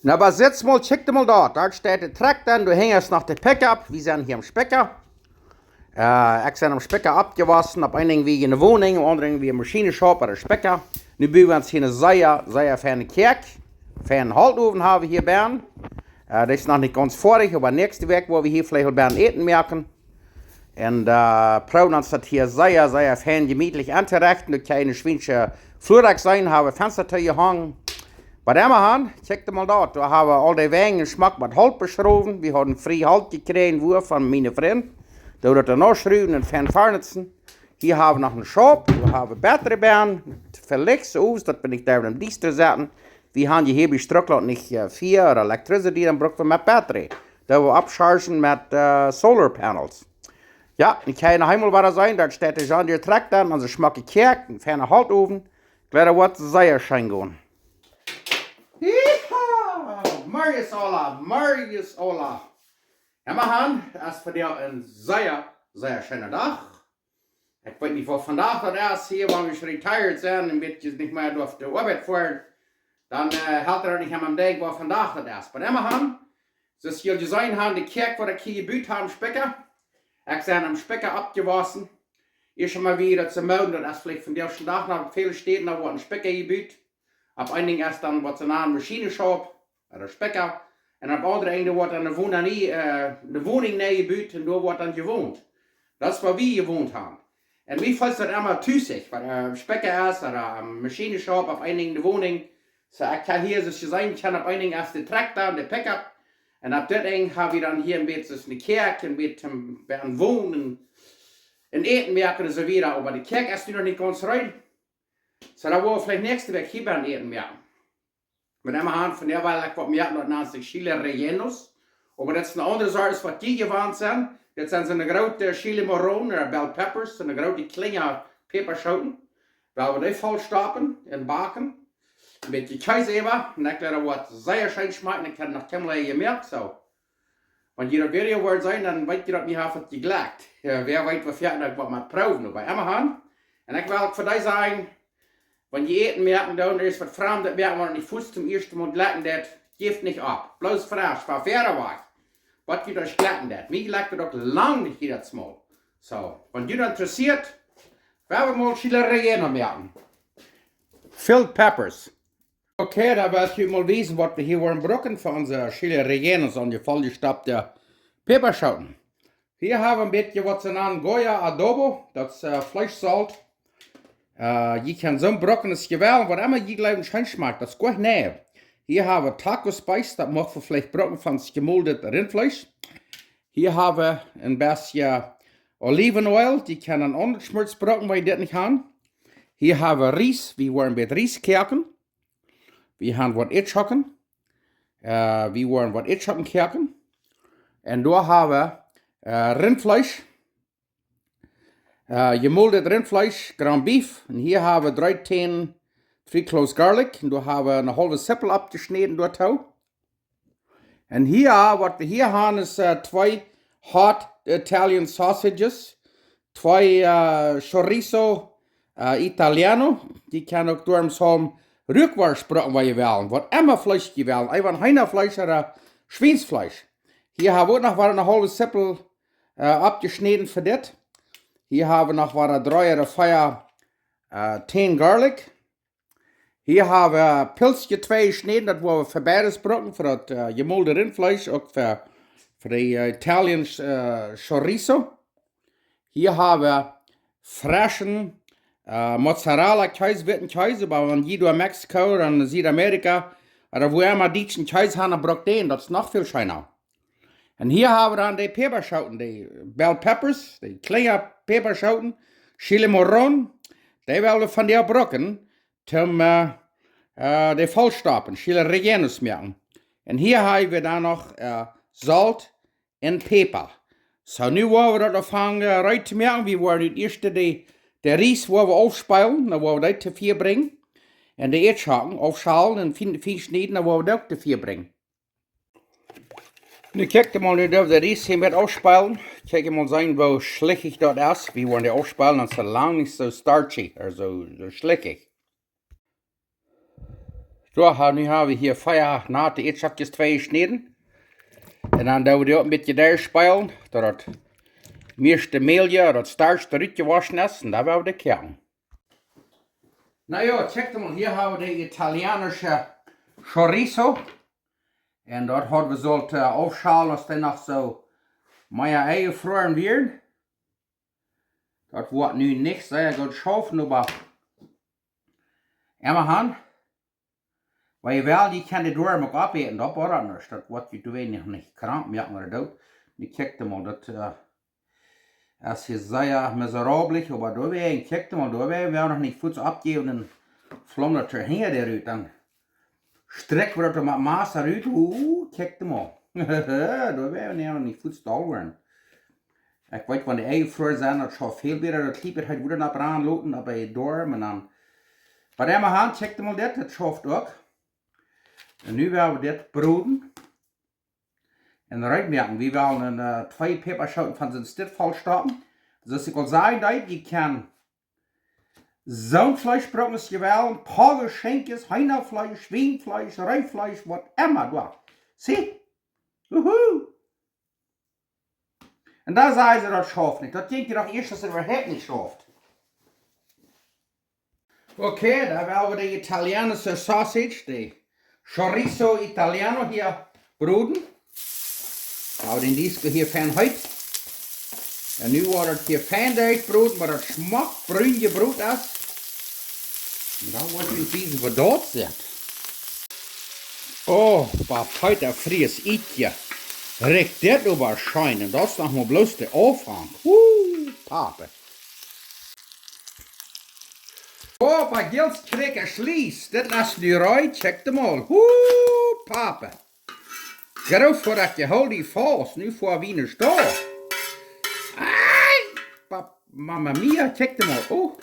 Na, aber jetzt mal, check mal dort. Da steht der Traktor, du hängst nach dem Pickup. Wir sind hier am Specker. Ich bin am Specker abgewaschen, hab einen wie in der Wohnung, anderen wie im Maschinenshop oder Specker. Nu bauen wir uns hier eine sehr feine Kerk. Feinen Haltofen haben wir hier Bern. Das ist noch nicht ganz fertig, aber nächste Woche, wo wir hier vielleicht Bern eten merken. Und probieren uns das hier sehr fein gemütlich anzurichten. Du keine schwindische Flurdeck sein, haben Fenstertür gehangen. Bei dem Hand, check mal dort, wir haben all die Wegen Geschmack mit Halt beschrieben. Wir haben frei Halt gekriegt von meinen Freunden. Da wird er noch schrauben und fernfarnitzen. Hier haben wir noch einen Shop, wir haben Batteriebären, verlegt aus, das bin ich da am Dienstag setzen. Wir haben hier bei Chtstrucklaunt nicht 4 oder Electricity, dann brauchen wir mit Batterie. Da wir abchargen mit Solar Panels. Ja, in keine Heimelwasser sein, da steht der John Deere Traktor, also schmacke Kerk, ein ferner Haltofen. Gleich wird es sehr schön gehen. Yeehaw! Marius Ola. Ja, wir das für dir ein sehr schöner Tag. Ich weiß nicht, wo von da das hier, wenn wir retired sind und wir nicht mehr auf der Arbeit fahren, dann halt nicht am Denken, wo von da das. Bei dem das hier gesehen haben, die Kerk, wo der Kie gebaut haben, Specker. Ich bin am Specker abgewaschen. Ich schon mal wieder zu melden, dass vielleicht von der ersten Tag noch viele Städten, da wurde ein Specker gebaut. Ab einigen erst dann was in einem Maschinenshop, oder Specker. Und ab andere Ende wurde dann eine Wohnung neu gebaut und da wurde dann gewohnt. Das war wie gewohnt haben. Und wie fällt das immer tüßig, weil der Specker ist oder am Maschinenshop auf einigen Wohnungen. So, ich kann hier so sein, ich kann ab einigen erst den Traktor und den Pickup. Und ab dort habe ich dann hier ein bisschen eine Kirche, ein bisschen Wohnen, ein Eten merken und so weiter. Aber die Kirche ist noch nicht ganz rein. So, da wollen wir vielleicht nächste Woche hier ein Eten merken. Mit einem Hand von der Weile, was wir hatten, nennt sich Chile, rellenos. Aber das ist eine andere Sache, was die gewandt sind. Das sind so eine große Chile Marron oder Bell Peppers, so eine große kleine päppaschoten. Weil wir die voll stoppen und backen. Mit die Käse und ich glaube, das wird sehr schön schmecken. Ich habe noch ziemlich gemerkt. So. Wenn ihr das Video wollt sein, dann weißt ihr, dass mir hat geglackt. Wer weiß, was wir mal proben. Bei einem Hand. Und ich will für dich sagen, wenn die Eten merken, da ist was Fremd, das merken wir nicht Fuß zum ersten Mal glatten, das gibt nicht ab. Bloß frisch, war fair war. Was geht euch glatten, das? Mir glackt das doch lang nicht jedes Mal. So, wenn ihr das interessiert, werden wir mal Chile rellenos merken. Filled Peppers. Okay, da werdet ihr mal wissen, was wir hier wollen brauchen für unsere Chile rellenos und die vollgestopfte Päppaschoten. Hier haben wir ein bisschen was zu nennen Goya Adobo, das Fleischsalz. Je kan zo'n brokken is geweldig, wat immer je gelijk schön schmeckt, das ist gut näher. Hier haben wir Taco Spice, das machen wir vielleicht brokken von gemoldetem Rindfleisch. Hier haben wir ein bisschen Olivenöl, die können anders schmutz brokken, weil die das nicht haben. Hier haben wir Reis, wir wollen mit Reis kerken. Wir haben was Itchocken. Wir wollen was Itchocken kerken. Und da haben wir Rindfleisch. Gemoldetes Rindfleisch, Ground Beef. Und hier haben wir 3 cloves Garlic. Und da haben wir eine halbe Sippel abgeschnitten dort auch. Und hier, was wir hier haben, ist 2 Hot Italian Sausages. 2 Chorizo Italiano. Die kann auch durch haben Rückwärts brocken, was ihr wollen. Was immer Fleisch ihr wollen. Einfach Hühnerfleisch oder Schweinsfleisch. Hier haben wir noch eine halbe Sippel abgeschnitten für das. Hier haben wir noch 3 oder 4 10 Garlic. Hier haben wir Pilzchen 2 geschnitten, das wollen wir für beides brauchen, für das gemoldete Rindfleisch, auch für die Italian Chorizo. Hier haben wir frischen Mozzarella Käse, wird Käse, aber wenn jeder in Mexiko oder in Südamerika oder wo immer deutschen Käse haben, dann braucht den, das ist noch viel schöner. Und hier haben wir dann die Päppaschoten, die Bell Peppers, die kleinen Päppaschoten, Chile Marron, die wollen wir von der brauchen, zum die vollstoppen, Chile rellenos merken. Und hier haben wir dann noch Salz und Pfeffer. So, nu wollen wir das anfangen rein zu merken. Wir wollen das erste der Reis wollen wir aufspeilen, dann wollen wir das dafür bringen. Und die Erdschalen aufschalen und fein schneiden, dann wollen wir das auch dafür bringen. Nu kijk je mal, nu darf der Reis hier mit aufspeilen. Kijk je mal sein, wo schlickig das ist. Wir wollen die aufspeilen, dann ist es lang nicht so starchy, oder so schlickig. So, nu haben wir hier 4 nate Eetschapjes 2 geschnitten. En dan doen we die ook een beetje daar spelen, dat het meeste meelje, dat starch eruit gewaschen is. En dan willen we de kern. Nou ja, check mal, hier haben wir die italienische Chorizo. En dort hadden we zo'n aufschalen, als die nog zo meer eingefroren werden. Dat wordt nu niet sehr gut scharf, aber immer han. Weil wel, die kan die door ook opeten, dat wordt anders. Dat wordt je weinig niet krank, merkt man dat. Die kijkt mal, dat es ist sehr miserabel, aber da wäre ein Kick mal, da wäre noch nicht Fuß abgeben und flammt der Hänge der dann streckt wir das mit Maß raus, kick mal. Da wäre noch nicht Fuß da werden. Ich weiß, wenn die Eifröhr sind, das schon viel besser, das lieber halt wieder nach Brand loten, aber ich dorm und dann. Bei der Hand, check mal das schafft auch. Und nu werden wir das broden. En eruit merken, we willen 2 päppaschoten van zijn stitval stoppen. Dus ik wil zeggen, je kan zo'n vleesbrood als je wil, paar schenkjes, heinafleisch, schweinfleisch, rijfleisch, whatever du. Zie? Woehoe! En daar zei ze dat schaaft niet. Dat denk je toch eerst dat ze überhaupt niet schaaft. Oké, dan willen we de Italienische sausage, de chorizo italiano hier broden. Nou, den dieske hier fijn uit. En nu wordt het hier fijn uitbrood, maar het smaakt bruin brood is. En dan wordt het deze verdood zet. Oh, wat heute fries ietje. Richt dit overschijnen, dat is nog maar bloos de aanvang. Pape. Oh, wat gilts kreeg slies. Dit laat nu uit, check hem al. Pape. Groot voordat je houdt die vast, nu voor wie er staat. Mamma mia, kijk hem al. Oh.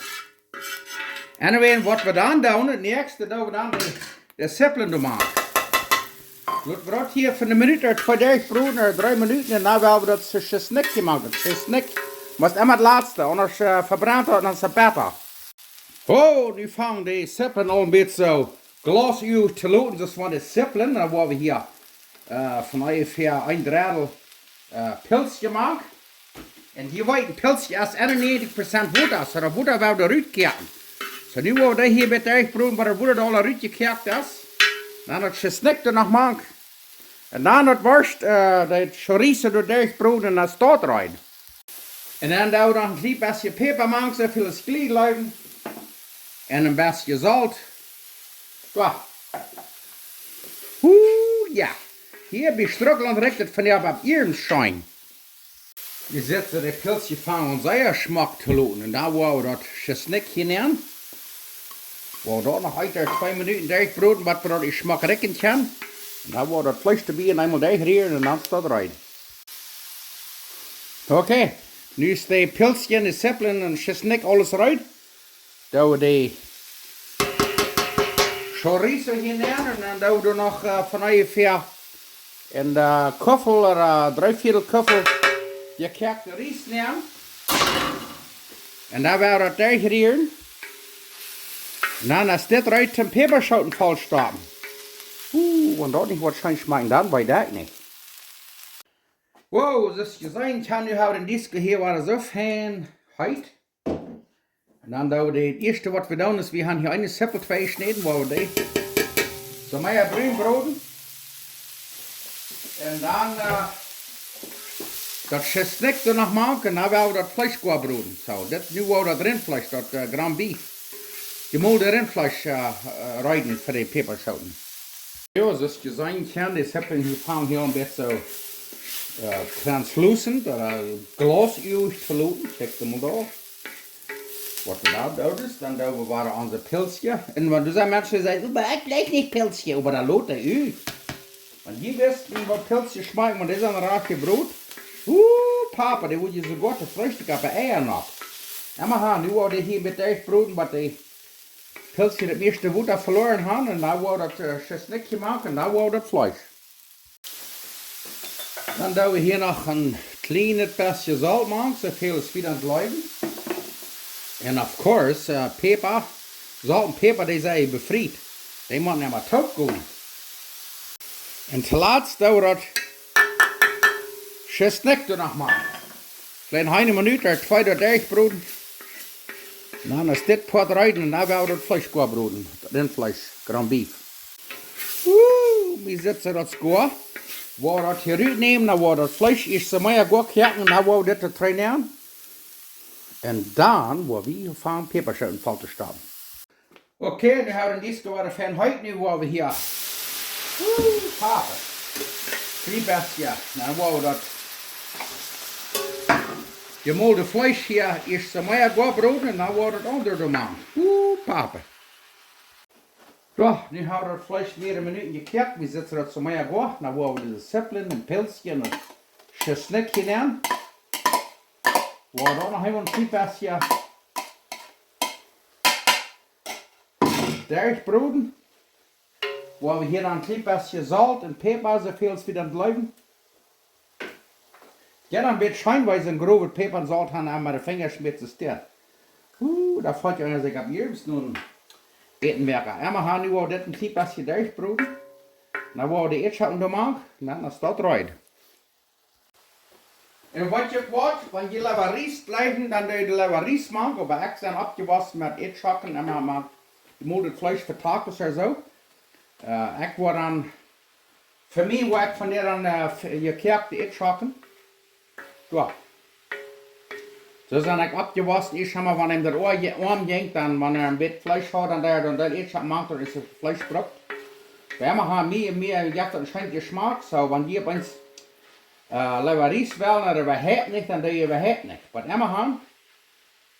En dan weet wat we dan doen, het eerste doen we dan de sippelen maken. Laten we dat hier van een minuut of 2 broeden, of 3 minuten, en dan willen we dat ze gesnikt maken. Gesnikt, maar het is immer het laatste, anders verbrandt het en dan is het beter. Oh, nu vangen de sippelen al een beetje zo glasuur te loten, dus van de sippelen, dan worden we hier van ongeveer 1 drittel pils gemaakt. En hier wordt een pilsje als 91% water, so dat water wil eruit kijken. So nu worden we hier met uitbroeden, waar het water al eruit gekijkt is. Dan het gesnikt nog maken. En dan het worst, de chorizo door uitbroeden en dat staat erin. En dan doen we nog een klein beetje peper maken, zo veel als glied luiden. En een beetje zout. Zo. Ja. Hier bij Schtroucklant rekt het van jou op ihrem schijn. Je zet de pilsje van ons eigen smaak te loten. En dan worden we dat gesnikt hinein. We dat nog uit 2 minuten durchbroden, wat we dat in smaak rekken kan. En dan wordt het vlees erbij en eenmaal durchrieren en dan staat het eruit. Oké, nu is de pilsje en de sippelen en gesnikt alles eruit. Dan we de chorizo hinein en dan doen we er nog van ongeveer in de koffel, 3/4 koffel, je kijkt de rijst nemen. En dan werden we dat durchrieren. En dan als dit eruit ten päppaschoten vol stoppen. Want dat niet waarschijnlijk smaken dan bij dat niet. Wow, zoals je zien kan, nu hebben we deze hier waren zo fijn heet. En dan doen we het eerste wat we doen is, we gaan hier een sippel 2 snijden, waar we die zo meer bruin broden. En dan dat gesnikt er nog maken, en dan willen we dat vlees gaan broden. Zo, dit nu wordt dat rindvlees, dat ground beef. Je moet de rindvlees rijden voor de päppaschoten. Ja, zoals je zien kan, die sippelen hier van hier een beetje translucent, glasuur verloten. Kijk hem maar daar. Wat we daar doen is, dan doen we waar onze pilsje. En want er zijn mensen die zeggen, maar ik blijf niet pilsje, maar dat loopt er uit. Want je wist niet wat pilsje smaakt, maar dit is een raakje brood. Papa, die moet je zo goed te frühstück op de eieren nog. En maar gaan, nu worden hier met deze brood, wat die pilsje het meeste water verloren hebben. En dan wordt het gesnikt gemaakt en dan wordt het vlees. Dan doen we hier nog een klein beetje zout maken, zoveel als we aan het blijven. En of course, peper, zout en peper, die zijn bevrijd. Die machen ja mal top gut. Und zuletzt dauert das Snack noch mal. Vielleicht eine Minute oder zwei oder durchbrüten. Dann ist das Pot rein und dann werden wir das Fleisch brüten. Das Rindfleisch, Grand Beef. Wir sitzen das gut. Wo wir das hier nehmen, dann wo das Fleisch ist, so mehr gut kerken, und dann wo wir das trainieren. Und dann, wo wir fahren, Päppaschoten falten starten. Okay, wir haben dies geworden von heute, wo wir hier Pappe. Triebästchen. Dann wo wir das gemolde Fleisch hier ist so mehr gut brüten, und dann wo wir das andere machen. Pappe. So, nu haben wir das Fleisch mehrere Minuten gekehrt. Wir setzen das so mehr gut. Dann wollen wir diese Zwiebeln und Pilzchen und Schnittchen an. Wir wollen auch noch einmal ein Triebästchen durchbrüten. Wollen wir hier dann ein Triebästchen Salz und Pfeffer, so viel es wieder bleiben. Ja, dann wird scheinweise ein grober Pfeffer und Salz haben, aber der Fingerspitze ist der. Da fällt ja sich ab jetzt nun. Etenwerker. Einmal haben wir das ein Triebästchen durchbrüten. Dann wollen wir die Edschatten machen, und dann ist das rein. Und was ihr wollt, wenn ihr lieber Reis bleiben, dann könnt ihr lieber Reis machen, aber extra abgewaschen mit Edschatten, einmal mal gemoldenes Fleisch vertagt oder so. Ich war dann, für mich war ich von der dann gekerkte Edschatten. Ja. So sind ich abgewaschen ist, haben wir, wenn ihm das Ohr arm ging, dann, wenn ein Bett Fleisch hat, dann der Edschatten macht, dann ist das Fleisch brockt. Wir haben mehr das scheint Geschmack, so wenn wir uns lieber Reis wählen oder überhaupt nicht, dann tun wir überhaupt nicht. Was wir haben,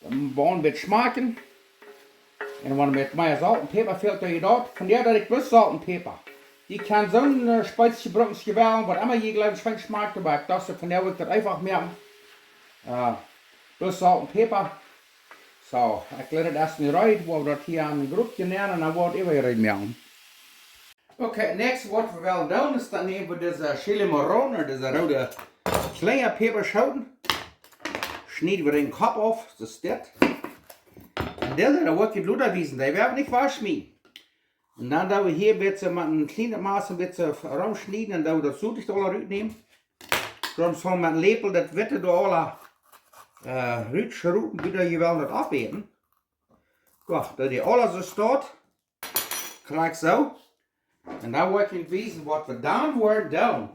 dann wollen wir schmecken. Und wenn wir mehr Salz und Pfeffer fehlt, dann dort, von der dass ich bloß Salz und Pfeffer. Die kann so ein Speizchen Brocken wählen, was immer je gleich schön schmeckt, aber ich dachte, von der will ich das einfach merken. Bloß Salz und Pfeffer. So, ich lade das erst nicht rein, wo wir das hier an den Grüppchen nehmen, und dann wird immer rein merken. Okay, next was wir wollen tun, ist dann nehmen wir diese Chile Marron, oder diese rote kleine Päppaschoten. Schneiden wir den Kopf auf, das ist das. Und da wird die Bluterwiesen, die werden nicht waschen. Und dann da wir hier ein bisschen mit einem kleinen Maß ein bisschen rumschneiden, und da wir das Südlich nehmen. Dann sollen wir mit dem Lepel das Wette da alle rütschruten, wieder hier wollen das abheben. Ja, da die alle so steht, gleich so. Und dann wollte ich wissen, was wir dann wollen tun.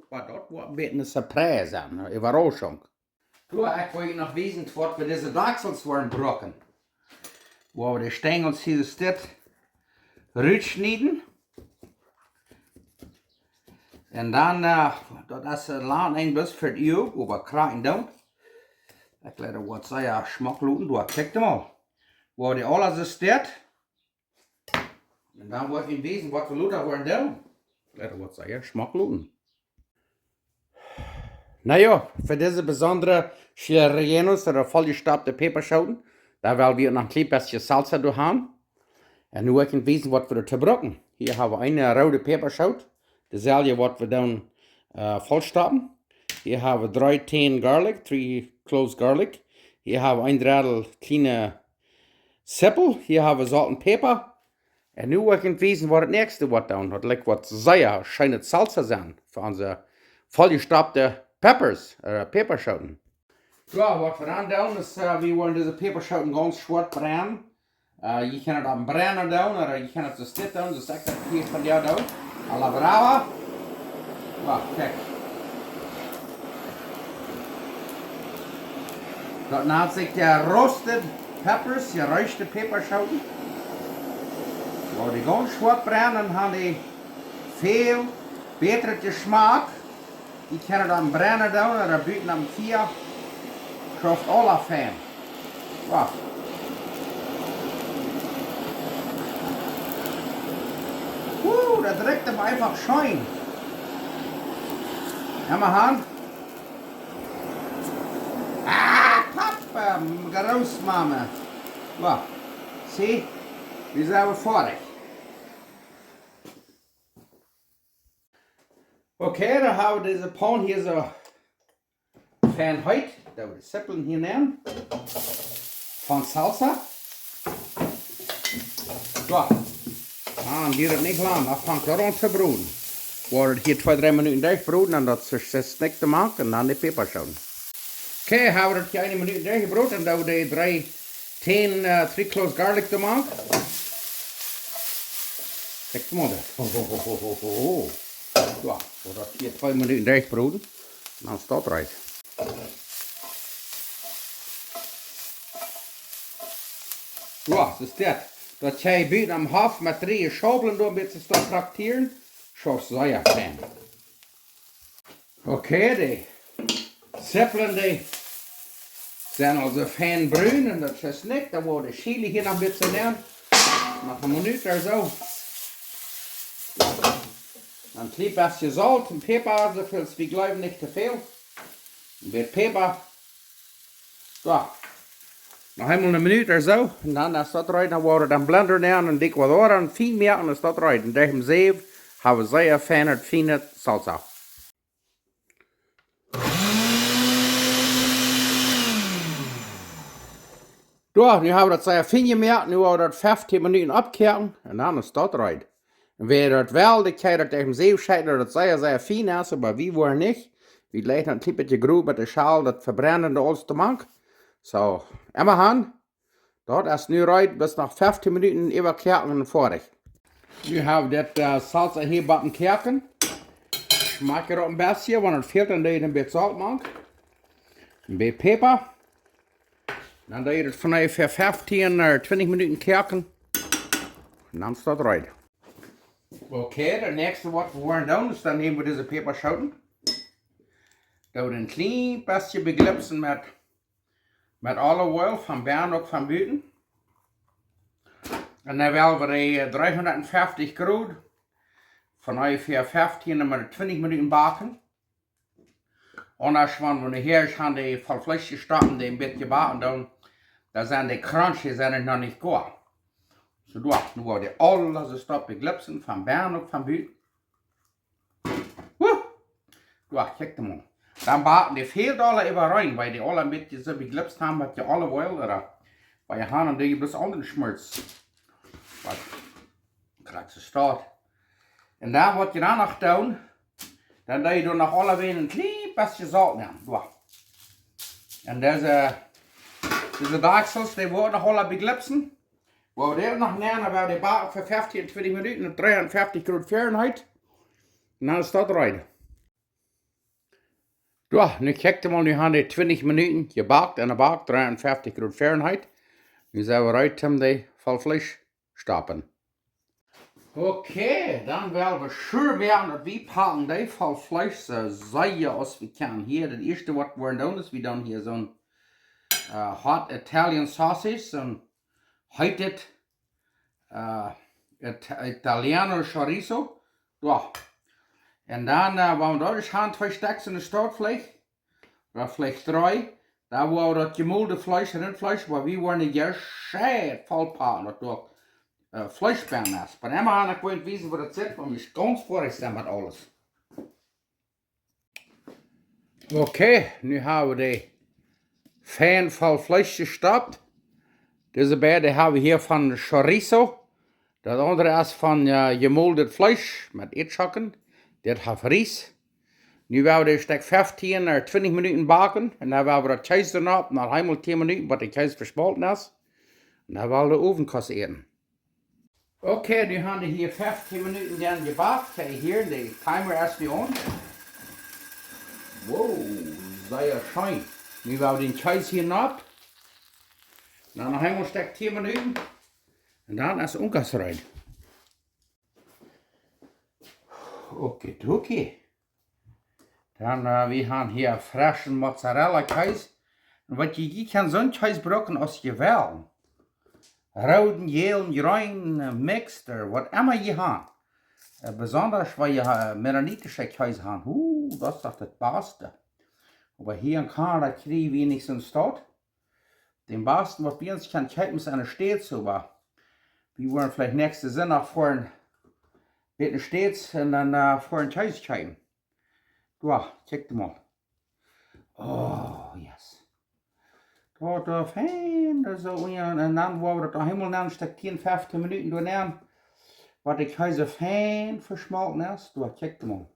Aber das war ein bisschen eine Surprise, eine Überraschung. Ja, ich wollte noch wissen, was wir diese Dachsels wollen brocken. Wo wir die Stängel hier steht, rütschneiden. Und dann, das ist ein bisschen für die Augen, aber kraken down. Ich lade was sehr schmackluten, du check mal. Wo die alles so steht. Und dann wollte ich wissen, was wir Luther wollen tun. Ich lade was sehr schmackluten. Naja, für diese besondere rellenos oder Volgjeschtopte Päppaschoten, da wollen wir noch ein kleines bisschen Salsa haben. Und nun wollte ich wissen, was wir da brocken. Hier haben wir eine rote Päppaschote. Dasselbe, was wir dann vollstoppen. Hier haben wir 3 Zehen Garlic, 3 cloves Garlic. Hier haben wir ein Drittel kleine Zippel. Hier haben wir Salz und Pfeffer. Und nun wollte ich wissen, was das nächste wird dann. Das liegt was sehr schöne Salsa sein für unsere vollgestopfte Päppaschoten. Ja, was wir dann tun, ist, wir wollen diese Päppaschoten ganz schwarz brennen. Je kann es am Brenner tun, oder je kann es so still tun, so sagt das hier von dir tun. A la brava. Ja, kijk. Dat nennt sich der roasted peppers, geräuschte Päppaschoten. Wo die ganz schwarz brennen, haben die viel besseren Geschmack. Die können dann brennen tun oder bieten am Vier. Schafft alle Fan. Ja. Da direkt aber einfach scheuen. Ja, mal Hand. Papa, groß, Mama. Ja, sieh, wir sind aber fertig. Okay, dann haben wir diese Pan hier so von heute. Da wir die Zippeln hier nehmen. Von Salsa. Ja. Ah, die dat nicht lang, dan fängt er an zu broden. Wordt hier 2-3 Minuten durchbroden en dat is niks te maken en dan de päppaschoten. Okay, hebben we dat hier 1 minuut durchgebroden en dan we de 3 cloves garlic te maken. Kijk maar dat. Ja, dat hier 2 minuten durchbroden. Dan staat eruit. Ja, dus dat. Dat jij buiten am Hof met 3 schobelen door een beetje te trakteren. Zo zou je zijn. Oké, die zeppelen die zijn also fijn bruin en dat is niet. Dan wordt de Chile hier nog een beetje neer. Nog een minuut of zo. Dann klein bisschen Salz und Pfeffer, so viel wie glauben nicht zu viel. Ein bisschen Pfeffer. So. Noch einmal eine Minute oder so. Und dann ist das rein, dann wurde dann Blender nehmen und dick was oder und viel mehr und ist das rein. Und durch den Sieb haben wir sehr feine Salsa. Ja, nu haben wir das sehr fein gemerkt, nu haben wir das 15 Minuten abkehren und dann ist das rein. Und wer das will, die kann das durch den Sieb scheiden, das sehr fein ist, aber wir wollen nicht. Wir legen ein bisschen grob mit der Schale, das verbrennen alles zu machen. So, immer an. Dort ist nu rein, bis nach 15 Minuten überkerken und fertig. Nu haben wir das Salz hier backen kerken. Schmeckt das ein bisschen, wenn es fehlt, dann ein bisschen Salz machen. Ein bisschen Pfeffer. Dann dauert es von ungefähr 15 oder 20 Minuten kerken. Und dann ist das rein. Okay, das nächste, was wir wollen tun, ist dann nehmen wir diese päppaschoten. Da wird ein klein bisschen beglipsen mit Olive Oil von Bern und von Buiten. Und dann werden wir die 350 Grad von ungefähr 15 oder 20 Minuten backen. Und als wir hier haben die Volgjeschtopte, die ein bisschen gebacken haben, da sind die Crunchies noch nicht gut. So nu wordt die alles stop beglipsen van Bern ook van buiten. Kijk maar. Dan baten die veel dollar über rein, weil die alle ein bisschen so beglipst haben, was die alle wollen, oder? Weil die haben die bloß anderen Schmutz. Was? Kriegst du Start. Und dann, was die dann noch tun, dann da je noch alle wieder ein klein bisschen Salz nehmen. Und diese Dachsels, die wurden noch alle beglipsen. Wo wir noch nehmen, weil die backen für 15, 20 Minuten auf 53 Grad Fahrenheit. Und dann ist das rein. Ja, nu kijkt mal, nu haben die 20 Minuten gebacken en gebacken, 53 Grad Fahrenheit. Nu zijn we uit om die Volgjeschtopte. Okay, dann werden wir schön werden, dass wir packen die Volgjeschtopte so sehr als wir können. Hier, das erste, was wir tun, ist, wir tun hier so ein Hot Italian Sausage, so ein heute Italiano Chorizo. Ja. Und dann, wenn wir das haben, 2 Stacks in der Startfleisch, oder vielleicht 3, da wo wir das gemülte Fleisch, Rindfleisch, weil wir wollen ja schön vollpacken, dass du Fleischbeeren hast. Bei dem haben wir nicht wissen, wo das ist, weil wir ganz vorig sind mit alles. Okay, nu haben wir die fein voll Fleisch gestoppt. Diese beiden haben wir hier von Chorizo. Das andere ist von gemuldet Fleisch mit Edschocken. Das hat Ries. Nu werden wir das 15 oder 20 Minuten backen. Und dann werden wir das Käse danach, nach einmal 10 Minuten, bis der Käse verspalten ist. Und dann werden wir den Ofen kassieren. Okay, nu haben wir hier 15 Minuten dann gebacken. Okay, hier, der Timer ist nu on. Wow, sehr schön. Nu werden wir den Käse hier nach. Dann noch einmal 10 Minuten. Und dann ist Ungas rein. Okay. Dann, wir haben hier frischen Mozzarella-Käse. Und was je kann so einen Käse brauchen, als je will. Roten, gelen, grünen, mixed, oder was immer je habt. Besonders, weil je mennonitische Käse habt. Das ist doch das Beste. Aber hier in Kanada kriegen wir wenigstens dort. Den Besten, was wir uns kann, kämpfen, ist eine Stets, aber wir wollen vielleicht nächste Sinn noch vor ein bisschen Stets und dann vor ein Käse kämpfen. Ja, check mal. Oh, yes. Da fein, so, und dann wollen wir das Himmel nehmen, statt 10, 15 Minuten durchnehmen. wat ik so fein verschmalten is. Du, kijk mal.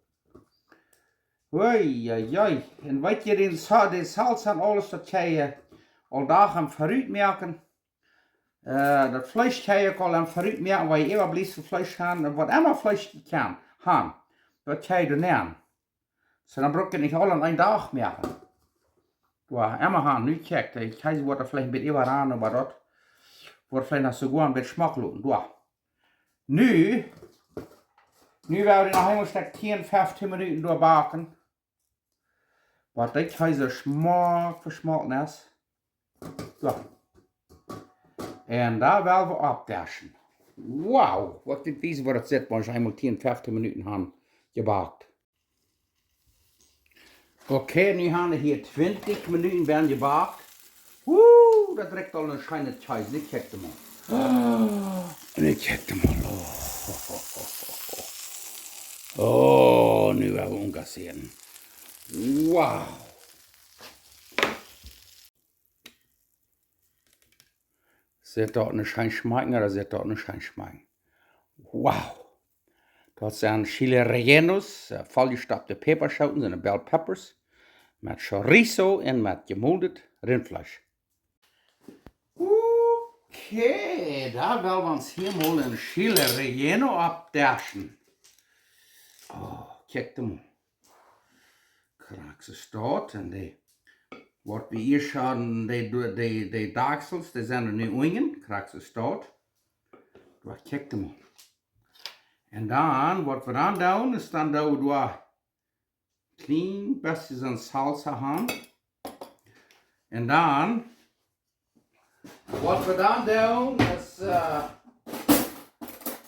Ui, en weet je, den Salz en alles, dat ga je al dagen vooruit merken. Dat vlees ga je al aan vooruit merken, waar je even blijft voor vlees gaan. Wat immer vlees je kan, dat ga je doen aan. So, dan braucht je nicht alle an einen Tag merken. Du, immer haben, nu kijk, ich weiß, wo das vielleicht ein bisschen überran, aber das wird vielleicht noch sogar ein bisschen schmacklos. Du, nu werden wir noch einmal 10, 15 Minuten durchbacken. Was das so Schmack verschmalten ist. Du. Und da werden wir abdaschen. Wow, was ich weiß, wo das sitzt, wenn ich einmal 10, 15 Minuten haben gebackt. Okay, nu haben wir hier 20 Minuten werden gebackt. Das direkt al een schijne Scheiß. Nu kijk hem al. Nu kijk hem al. Oh, nu hebben we ongaseren. Wow. Zit dat een schijn schmecken oder zit dat een schijn schmecken? Wow. Dat zijn Chile rellenos, Volgjeschtopte päppaschoten, zijn bell peppers. Met chorizo en met gemolderd rindvlees. Okay, da werden wir uns hier mal ein Chile relleno abdaschen. Oh, kijk mal. Krijg ze staat en wat we hier schauen, die dagsels, die zijn er nu ungen, krijg ze staat. Kijk mal. En dan, wat we dan doen, is dan doen we klein beetje een salsa aan. En dan, wat we dan doen, is,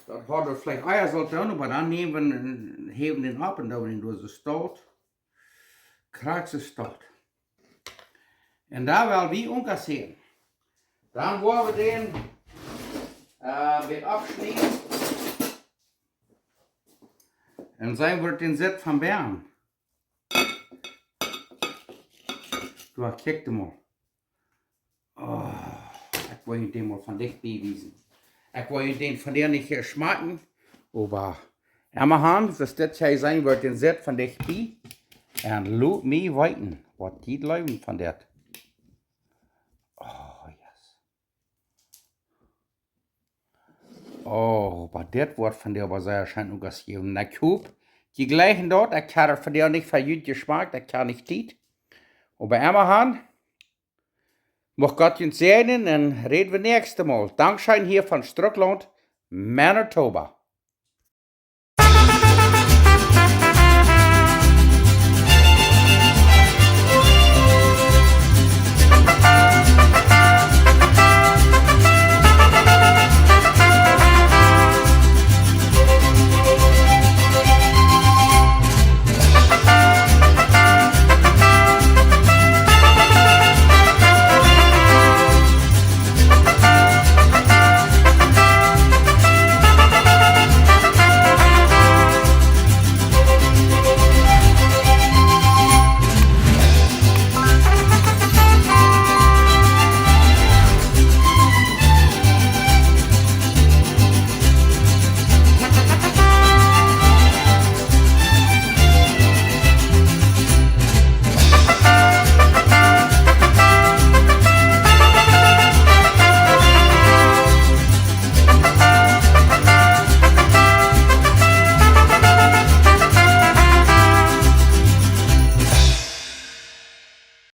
dat hadden we vielleicht eier soll doen, maar dan nemen we, heben den ab en doen we door de stoot. Krijg ze stoot. En daar wil we onkasseren. Dan worden we den weer afsnijden. En zijn wordt den zet van Bern. Du, kijk mal. Oh, ik wil je den mal van dichtbij wijzen. Ik wil je den van der niet hier schmaken. Maar immerhand, dus dit zijn wordt den zet van dichtbij. En laat mij weten wat die leven van dat. Oh, yes. Oh, maar dit wordt van der was waarschijnlijk ook als je een koop. Die gleichen dort, ik had er van der niet van jullie geschmaakt, ik kan niet dit. Aber immerhand, mag Gott uns segnen und reden wir nächstes Mal. Dankeschön hier von Chtschrucklaunt, Manitoba.